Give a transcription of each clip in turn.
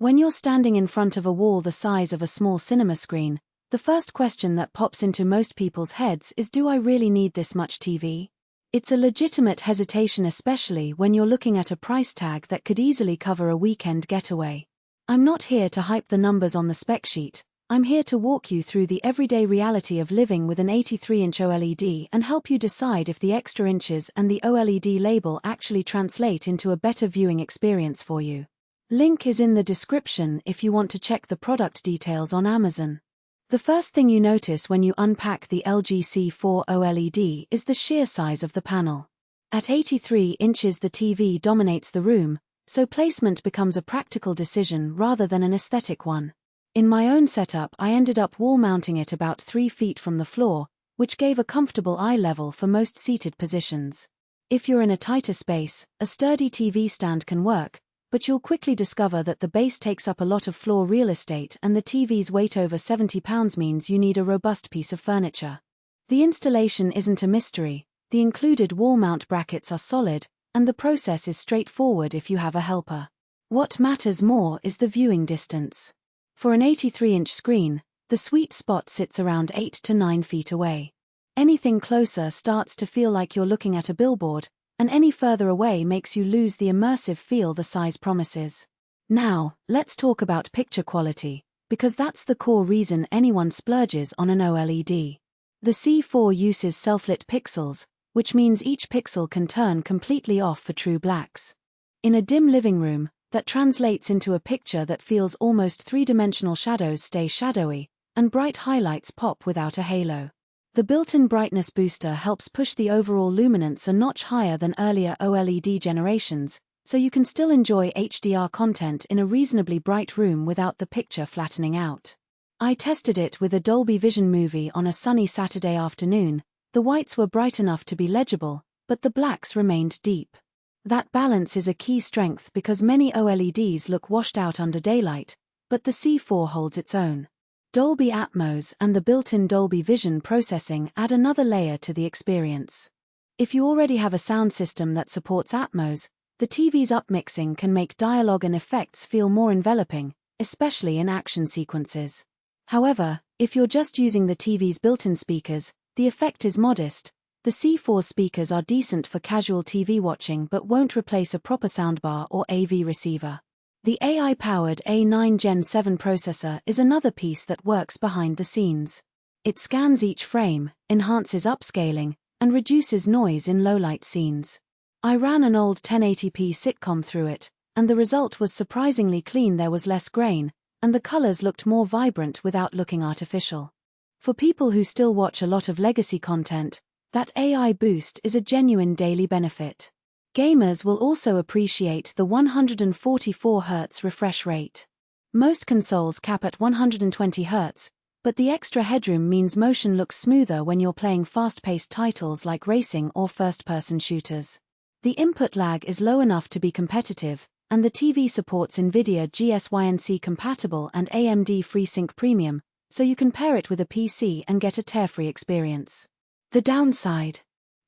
When you're standing in front of a wall the size of a small cinema screen, the first question that pops into most people's heads is, do I really need this much TV? It's a legitimate hesitation, especially when you're looking at a price tag that could easily cover a weekend getaway. I'm not here to hype the numbers on the spec sheet. I'm here to walk you through the everyday reality of living with an 83-inch OLED and help you decide if the extra inches and the OLED label actually translate into a better viewing experience for you. Link is in the description if you want to check the product details on Amazon. The first thing you notice when you unpack the LG C4 OLED is the sheer size of the panel. At 83 inches the TV dominates the room, so placement becomes a practical decision rather than an aesthetic one. In my own setup I ended up wall mounting it about 3 feet from the floor, which gave a comfortable eye level for most seated positions. If you're in a tighter space, a sturdy TV stand can work, but you'll quickly discover that the base takes up a lot of floor real estate and the TV's weight over 70 pounds means you need a robust piece of furniture. The installation isn't a mystery, the included wall mount brackets are solid, and the process is straightforward if you have a helper. What matters more is the viewing distance. For an 83-inch screen, the sweet spot sits around 8 to 9 feet away. Anything closer starts to feel like you're looking at a billboard, and any further away makes you lose the immersive feel the size promises. Now, let's talk about picture quality, because that's the core reason anyone splurges on an OLED. The C4 uses self-lit pixels, which means each pixel can turn completely off for true blacks. In a dim living room, that translates into a picture that feels almost three-dimensional. Shadows stay shadowy, and bright highlights pop without a halo. The built-in brightness booster helps push the overall luminance a notch higher than earlier OLED generations, so you can still enjoy HDR content in a reasonably bright room without the picture flattening out. I tested it with a Dolby Vision movie on a sunny Saturday afternoon. The whites were bright enough to be legible, but the blacks remained deep. That balance is a key strength because many OLEDs look washed out under daylight, but the C4 holds its own. Dolby Atmos and the built-in Dolby Vision processing add another layer to the experience. If you already have a sound system that supports Atmos, the TV's upmixing can make dialogue and effects feel more enveloping, especially in action sequences. However, if you're just using the TV's built-in speakers, the effect is modest. The C4 speakers are decent for casual TV watching but won't replace a proper soundbar or AV receiver. The AI-powered A9 Gen 7 processor is another piece that works behind the scenes. It scans each frame, enhances upscaling, and reduces noise in low-light scenes. I ran an old 1080p sitcom through it, and the result was surprisingly clean. There was less grain, and the colors looked more vibrant without looking artificial. For people who still watch a lot of legacy content, that AI boost is a genuine daily benefit. Gamers will also appreciate the 144Hz refresh rate. Most consoles cap at 120Hz, but the extra headroom means motion looks smoother when you're playing fast-paced titles like racing or first-person shooters. The input lag is low enough to be competitive, and the TV supports NVIDIA GSYNC compatible and AMD FreeSync Premium, so you can pair it with a PC and get a tear-free experience. The downside.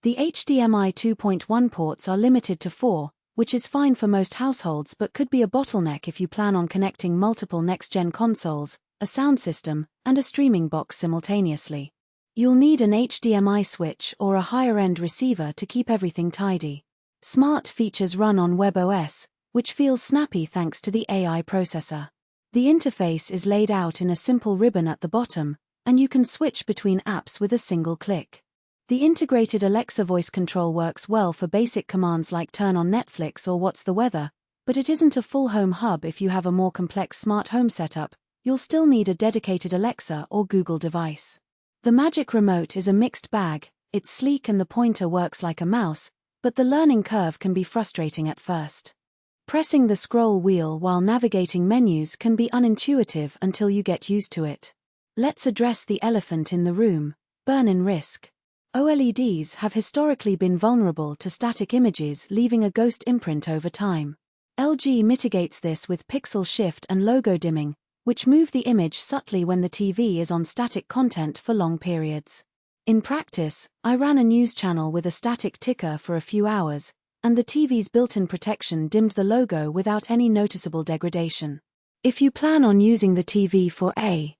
The HDMI 2.1 ports are limited to 4, which is fine for most households but could be a bottleneck if you plan on connecting multiple next-gen consoles, a sound system, and a streaming box simultaneously. You'll need an HDMI switch or a higher-end receiver to keep everything tidy. Smart features run on WebOS, which feels snappy thanks to the AI processor. The interface is laid out in a simple ribbon at the bottom, and you can switch between apps with a single click. The integrated Alexa voice control works well for basic commands like turn on Netflix or what's the weather, but it isn't a full home hub. If you have a more complex smart home setup, you'll still need a dedicated Alexa or Google device. The Magic Remote is a mixed bag. It's sleek and the pointer works like a mouse, but the learning curve can be frustrating at first. Pressing the scroll wheel while navigating menus can be unintuitive until you get used to it. Let's address the elephant in the room: burn-in risk. OLEDs have historically been vulnerable to static images, leaving a ghost imprint over time. LG mitigates this with pixel shift and logo dimming, which move the image subtly when the TV is on static content for long periods. In practice, I ran a news channel with a static ticker for a few hours, and the TV's built-in protection dimmed the logo without any noticeable degradation. If you plan on using the TV for a